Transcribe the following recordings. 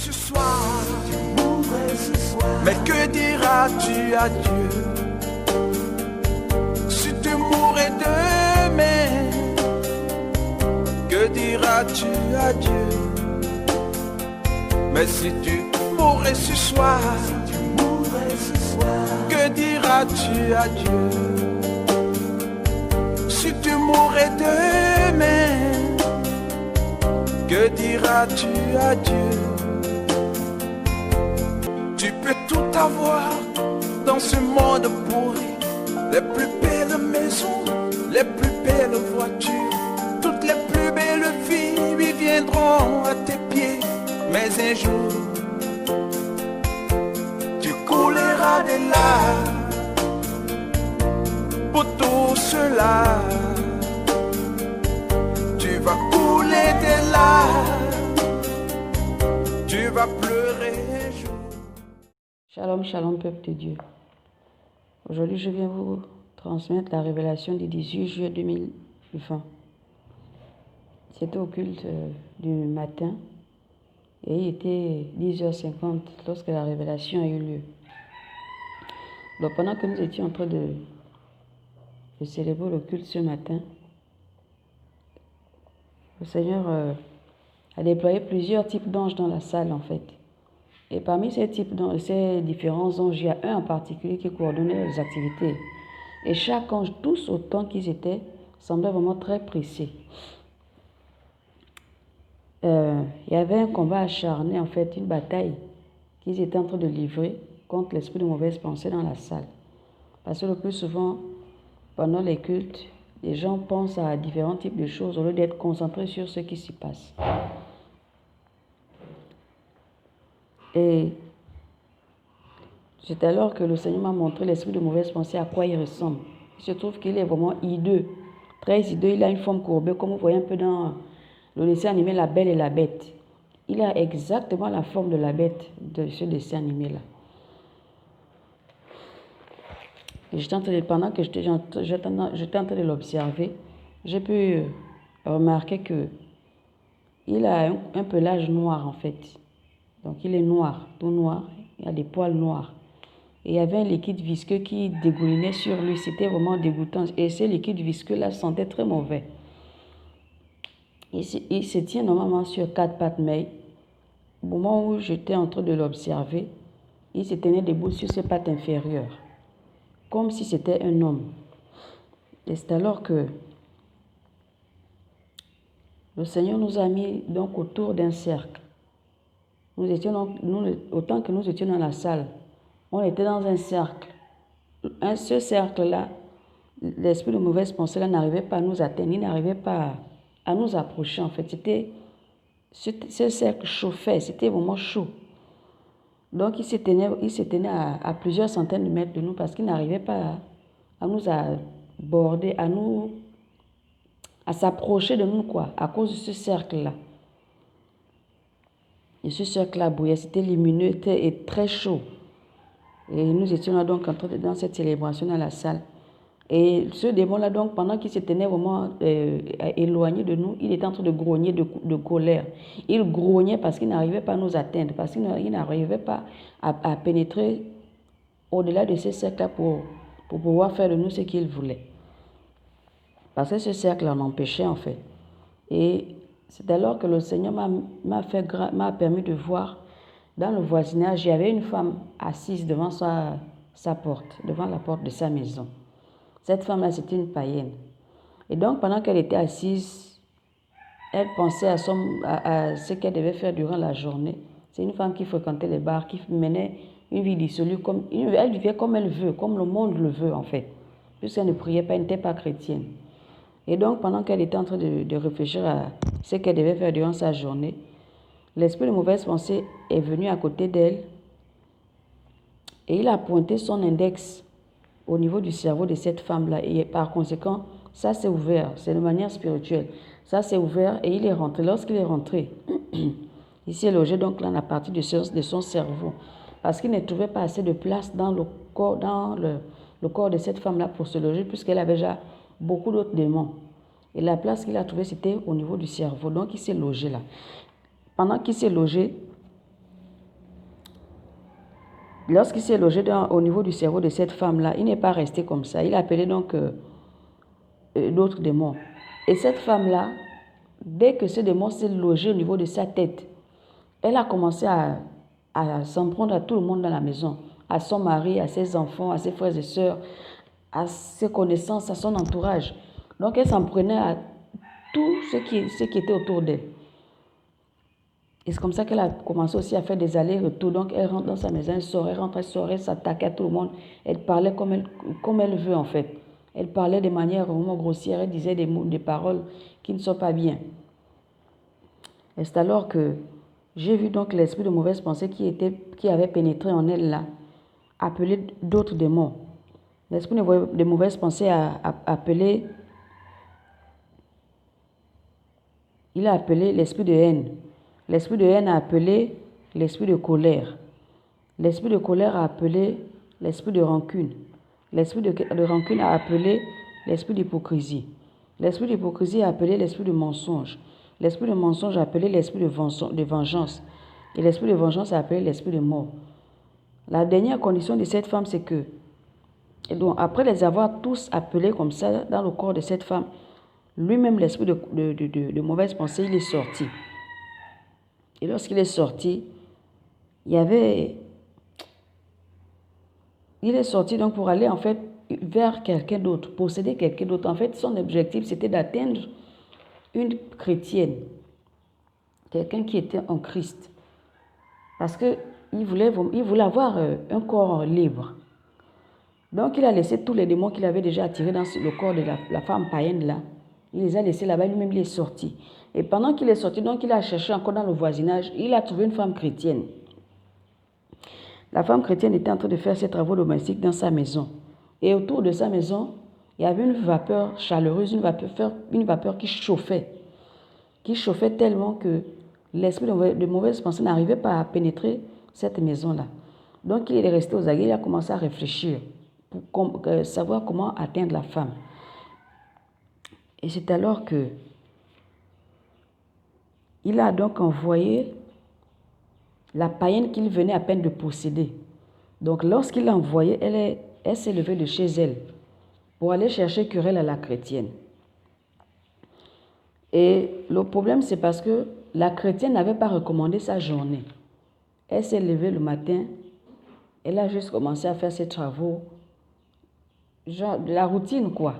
ce soir, mais que diras-tu à Dieu? Si tu mourrais demain, que diras-tu à Dieu? Mais si tu mourrais ce soir, que diras-tu à Dieu? Si tu mourrais demain, que diras-tu à Dieu? Tu peux tout avoir dans ce monde pourri, les plus belles maisons, les plus belles voitures, toutes les plus belles filles lui viendront à tes pieds. Mais un jour, tu couleras de larmes pour tout cela. Tu vas couler des larmes, tu vas pleurer un jour. Shalom, shalom, peuple de Dieu. Aujourd'hui, je viens vous transmettre la révélation du 18 juillet 2020. C'était au culte du matin et il était 10h50 lorsque la révélation a eu lieu. Donc, pendant que nous étions en train de célébrer le culte ce matin, le Seigneur a déployé plusieurs types d'anges dans la salle en fait. Et parmi ces différents anges, il y a un en particulier qui coordonnait les activités. Et chaque ange, tous autant qu'ils étaient, semblait vraiment très pressés. Il y avait un combat acharné, en fait, une bataille qu'ils étaient en train de livrer contre l'esprit de mauvaise pensée dans la salle. Parce que le plus souvent, pendant les cultes, les gens pensent à différents types de choses au lieu d'être concentrés sur ce qui s'y passe. Et c'est alors que le Seigneur m'a montré l'esprit de mauvaise pensée, à quoi il ressemble. Il se trouve qu'il est vraiment hideux, très hideux. Il a une forme courbée, comme vous voyez un peu dans le dessin animé La Belle et la Bête. Il a exactement la forme de la bête de ce dessin animé-là. Pendant que j'étais en train de l'observer, j'ai pu remarquer que il a un pelage noir en fait. Donc il est noir, tout noir, il a des poils noirs. Et il y avait un liquide visqueux qui dégoulinait sur lui, c'était vraiment dégoûtant. Et ce liquide visqueux-là sentait très mauvais. Il se tient normalement sur 4 pattes, mais au moment où j'étais en train de l'observer, il se tenait debout sur ses pattes inférieures, comme si c'était un homme. Et c'est alors que le Seigneur nous a mis donc autour d'un cercle. Autant que nous étions dans la salle, on était dans un cercle. Ce cercle-là, l'esprit de mauvaise pensée là n'arrivait pas à nous atteindre, il n'arrivait pas à nous approcher en fait. Ce cercle chauffait, c'était vraiment chaud. Donc il se tenait à plusieurs centaines de mètres de nous parce qu'il n'arrivait pas à nous aborder, à s'approcher de nous quoi, à cause de ce cercle-là. Et ce cercle-là bouillait, c'était lumineux et très chaud. Et nous étions là donc dans cette célébration dans la salle. Et ce démon-là, donc, pendant qu'il se tenait vraiment éloigné de nous, il était en train de grogner de colère. Il grognait parce qu'il n'arrivait pas à nous atteindre, parce qu'il n'arrivait pas à pénétrer au-delà de ce cercle-là pour pouvoir faire de nous ce qu'il voulait. Parce que ce cercle en empêchait en fait. Et c'est alors que le Seigneur m'a permis de voir dans le voisinage, il y avait une femme assise devant sa porte, devant la porte de sa maison. Cette femme-là, c'était une païenne. Et donc, pendant qu'elle était assise, elle pensait à ce qu'elle devait faire durant la journée. C'est une femme qui fréquentait les bars, qui menait une vie dissolue. Elle vivait comme elle veut, comme le monde le veut en fait. Puisqu'elle ne priait pas, elle n'était pas chrétienne. Et donc, pendant qu'elle était en train de réfléchir à ce qu'elle devait faire durant sa journée, l'esprit de mauvaise pensée est venu à côté d'elle et il a pointé son index au niveau du cerveau de cette femme-là. Et par conséquent, ça s'est ouvert. C'est de manière spirituelle. Ça s'est ouvert et il est rentré. Lorsqu'il est rentré, il s'est logé donc là à partir de son cerveau. Parce qu'il ne trouvait pas assez de place dans le corps de cette femme-là pour se loger, puisqu'elle avait déjà beaucoup d'autres démons. Et la place qu'il a trouvée, c'était au niveau du cerveau. Donc il s'est logé là. Pendant qu'il s'est logé, Lorsqu'il s'est logé au niveau du cerveau de cette femme-là, il n'est pas resté comme ça. Il a appelé donc d'autres démons. Et cette femme-là, dès que ce démon s'est logé au niveau de sa tête, elle a commencé à s'en prendre à tout le monde dans la maison, à son mari, à ses enfants, à ses frères et sœurs, à ses connaissances, à son entourage. Donc elle s'en prenait à tout ce qui était autour d'elle. Et c'est comme ça qu'elle a commencé aussi à faire des allers-retours. Donc elle rentre dans sa maison, elle sort, elle rentre, elle sort, elle s'attaquait à tout le monde. Elle parlait comme elle veut en fait. Elle parlait de manière vraiment grossière, elle disait des paroles qui ne sont pas bien. Et c'est alors que j'ai vu donc l'esprit de mauvaise pensée qui avait pénétré en elle là, appeler d'autres démons. L'esprit de mauvaise pensée a appelé, il a appelé l'esprit de haine. L'esprit de haine a appelé l'esprit de colère. L'esprit de colère a appelé l'esprit de rancune. L'esprit de rancune a appelé l'esprit d'hypocrisie. L'esprit d'hypocrisie a appelé l'esprit de mensonge. L'esprit de mensonge a appelé l'esprit de vengeance. Et l'esprit de vengeance a appelé l'esprit de mort. La dernière condition de cette femme, c'est que, et donc, après les avoir tous appelés comme ça dans le corps de cette femme, lui-même, l'esprit de mauvaise pensée, il est sorti. Et lorsqu'il est sorti, il est sorti donc pour aller en fait vers quelqu'un d'autre, posséder quelqu'un d'autre. En fait, son objectif, c'était d'atteindre une chrétienne, quelqu'un qui était en Christ. Parce qu'il voulait avoir un corps libre. Donc, il a laissé tous les démons qu'il avait déjà attirés dans le corps de la femme païenne là. Il les a laissés là-bas, lui-même il est sorti. Et pendant qu'il est sorti, donc il a cherché encore dans le voisinage, il a trouvé une femme chrétienne. La femme chrétienne était en train de faire ses travaux domestiques dans sa maison. Et autour de sa maison, il y avait une vapeur chaleureuse, une vapeur qui chauffait tellement que l'esprit de mauvaise pensée n'arrivait pas à pénétrer cette maison-là. Donc il est resté aux aguets, il a commencé à réfléchir pour savoir comment atteindre la femme. Et c'est alors que il a donc envoyé la païenne qu'il venait à peine de posséder. Donc lorsqu'il l'a envoyée, elle s'est levée de chez elle pour aller chercher querelle à la chrétienne. Et le problème, c'est parce que la chrétienne n'avait pas recommandé sa journée. Elle s'est levée le matin, elle a juste commencé à faire ses travaux, genre de la routine quoi.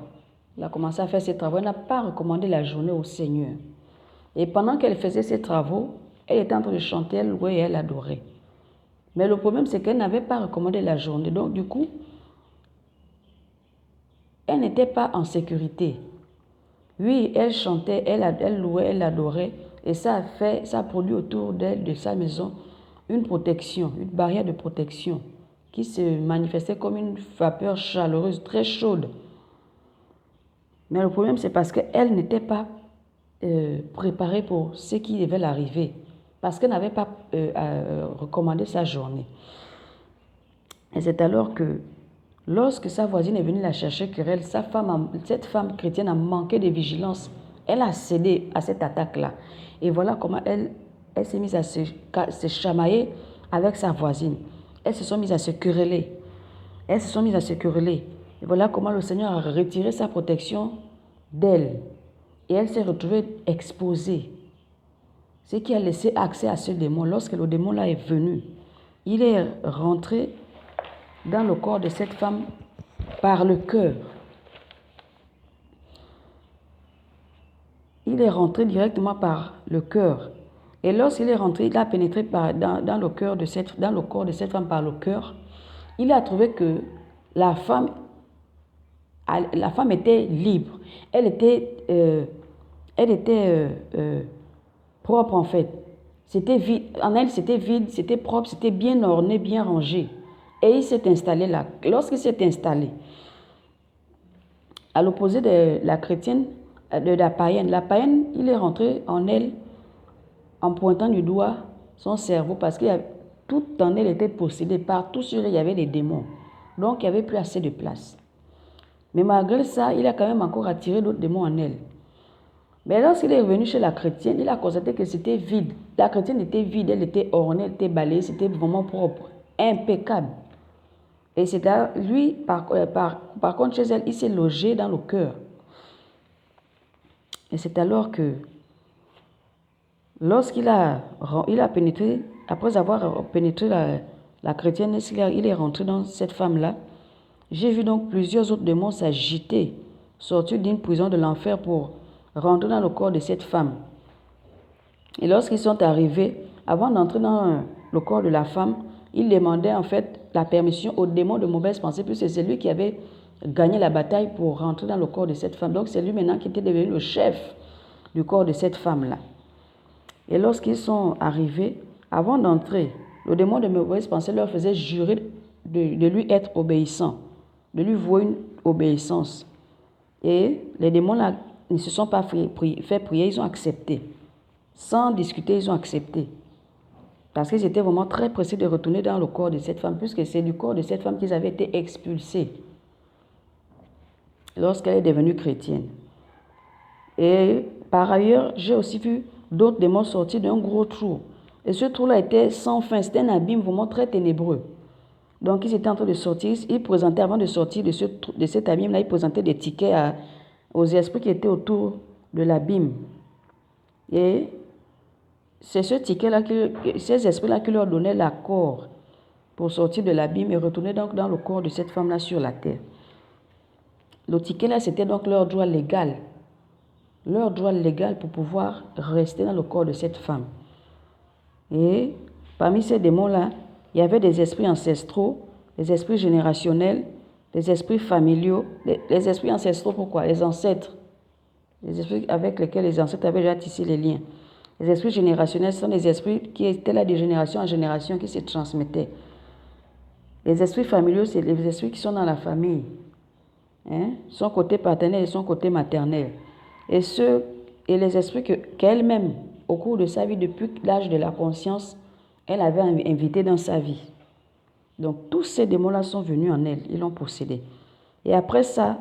Elle a commencé à faire ses travaux, elle n'a pas recommandé la journée au Seigneur. Et pendant qu'elle faisait ses travaux, elle était en train de chanter, elle louait et elle adorait. Mais le problème, c'est qu'elle n'avait pas recommandé la journée. Donc, du coup, elle n'était pas en sécurité. Oui, elle chantait, elle louait, elle adorait. Et ça a produit autour d'elle, de sa maison, une protection, une barrière de protection qui se manifestait comme une vapeur chaleureuse, très chaude. Mais le problème, c'est parce qu'elle n'était pas préparée pour ce qui devait l'arriver. Parce qu'elle n'avait pas recommandé sa journée. Et c'est alors que, lorsque sa voisine est venue la chercher querelle, cette femme chrétienne a manqué de vigilance. Elle a cédé à cette attaque-là. Et voilà comment elle s'est mise à se chamailler avec sa voisine. Elles se sont mises à se quereller. Et voilà comment le Seigneur a retiré sa protection d'elle. Et elle s'est retrouvée exposée. Ce qui a laissé accès à ce démon. Lorsque le démon là est venu, il est rentré dans le corps de cette femme par le cœur. Il est rentré directement par le cœur. Et lorsqu'il est rentré, il a pénétré dans le corps de cette femme par le cœur. Il a trouvé que la femme était libre. Elle était propre en fait. C'était vide. En elle, c'était vide, c'était propre, c'était bien orné, bien rangé. Et il s'est installé là. Lorsqu'il s'est installé, à l'opposé de la chrétienne, de la païenne, il est rentré en elle en pointant du doigt son cerveau parce que tout en elle était possédé. Partout sur elle, il y avait des démons. Donc, il n'y avait plus assez de place. Mais malgré ça, il a quand même encore attiré d'autres démons en elle. Mais lorsqu'il est revenu chez la chrétienne, il a constaté que c'était vide. La chrétienne était vide, elle était ornée, elle était balayée, c'était vraiment propre. impeccable. Et c'est là, lui, par contre, chez elle, il s'est logé dans le cœur. Et c'est alors que, lorsqu'il il a pénétré, après avoir pénétré la chrétienne, il est rentré dans cette femme-là. J'ai vu donc plusieurs autres démons s'agiter, sortir d'une prison de l'enfer pour rentrer dans le corps de cette femme. Et lorsqu'ils sont arrivés, avant d'entrer dans le corps de la femme, ils demandaient en fait la permission aux démons de mauvaise pensée, puisque c'est lui qui avait gagné la bataille pour rentrer dans le corps de cette femme. Donc c'est lui maintenant qui était devenu le chef du corps de cette femme-là. Et lorsqu'ils sont arrivés, avant d'entrer, le démon de mauvaise pensée leur faisait jurer de lui être obéissant, de lui vouer une obéissance. Et les démons-là ne se sont pas fait prier, ils ont accepté. Sans discuter, ils ont accepté. Parce qu'ils étaient vraiment très pressés de retourner dans le corps de cette femme, puisque c'est du corps de cette femme qu'ils avaient été expulsés lorsqu'elle est devenue chrétienne. Et par ailleurs, j'ai aussi vu d'autres démons sortir d'un gros trou. Et ce trou-là était sans fin, c'était un abîme vraiment très ténébreux. Donc ils étaient en train de sortir, ils présentaient, avant de sortir de cet abîme-là, ils présentaient des tickets aux esprits qui étaient autour de l'abîme. Et c'est ce ticket-là, ces esprits-là qui leur donnaient l'accord pour sortir de l'abîme et retourner donc dans le corps de cette femme-là sur la terre. Le ticket-là, c'était donc leur droit légal. Leur droit légal pour pouvoir rester dans le corps de cette femme. Et parmi ces démons-là, il y avait des esprits ancestraux, des esprits générationnels, des esprits familiaux. Les esprits ancestraux, pourquoi? Les ancêtres. Les esprits avec lesquels les ancêtres avaient déjà tissé les liens. Les esprits générationnels sont des esprits qui étaient là de génération en génération, qui se transmettaient. Les esprits familiaux, c'est les esprits qui sont dans la famille. Son côté paternel et son côté maternel. Et les esprits qu'elle-même, au cours de sa vie, depuis l'âge de la conscience, elle avait invité dans sa vie. Donc tous ces démons-là sont venus en elle, ils l'ont possédée. Et après ça,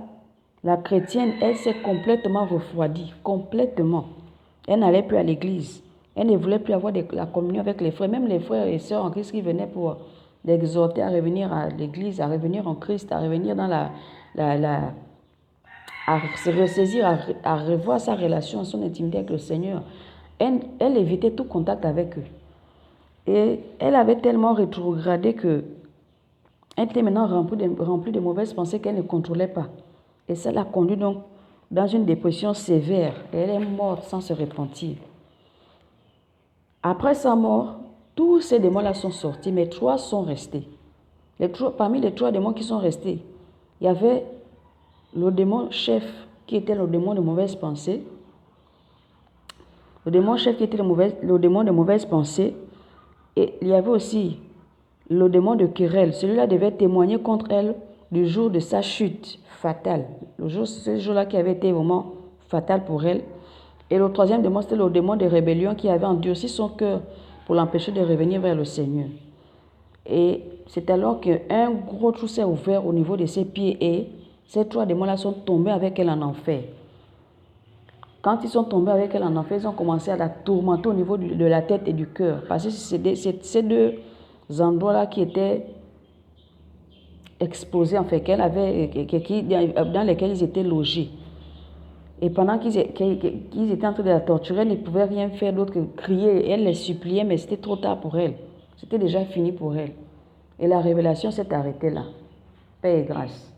la chrétienne, elle s'est complètement refroidie, complètement. Elle n'allait plus à l'église. Elle ne voulait plus avoir la communion avec les frères. Même les frères et sœurs en Christ qui venaient pour l'exhorter à revenir à l'église, à revenir en Christ, à revenir dans à se ressaisir, à revoir sa relation, son intimité avec le Seigneur. Elle évitait tout contact avec eux. Et elle avait tellement rétrogradé que elle était maintenant remplie de mauvaises pensées qu'elle ne contrôlait pas. Et ça l'a conduit donc dans une dépression sévère. Et elle est morte sans se repentir. Après sa mort, tous ces démons-là sont sortis, mais 3 sont restés. Parmi les 3 démons qui sont restés, il y avait le démon chef qui était le démon de mauvaise pensée. Le démon chef qui était le démon de mauvaise pensée. Et il y avait aussi le démon de querelle. Celui-là devait témoigner contre elle du jour de sa chute fatale. Ce jour-là qui avait été vraiment fatal pour elle. Et le 3e démon, c'était le démon de rébellion qui avait endurci son cœur pour l'empêcher de revenir vers le Seigneur. Et c'est alors qu'un gros trou s'est ouvert au niveau de ses pieds et ces 3 démons-là sont tombés avec elle en enfer. Quand ils sont tombés avec elle en enfer, ils ont commencé à la tourmenter au niveau de la tête et du cœur. Parce que c'est ces 2 endroits-là qui étaient exposés, en fait, dans lesquels ils étaient logés. Et pendant qu'ils étaient en train de la torturer, elle ne pouvait rien faire d'autre que crier. Elle les suppliait, mais c'était trop tard pour elle. C'était déjà fini pour elle. Et la révélation s'est arrêtée là. Paix et grâce.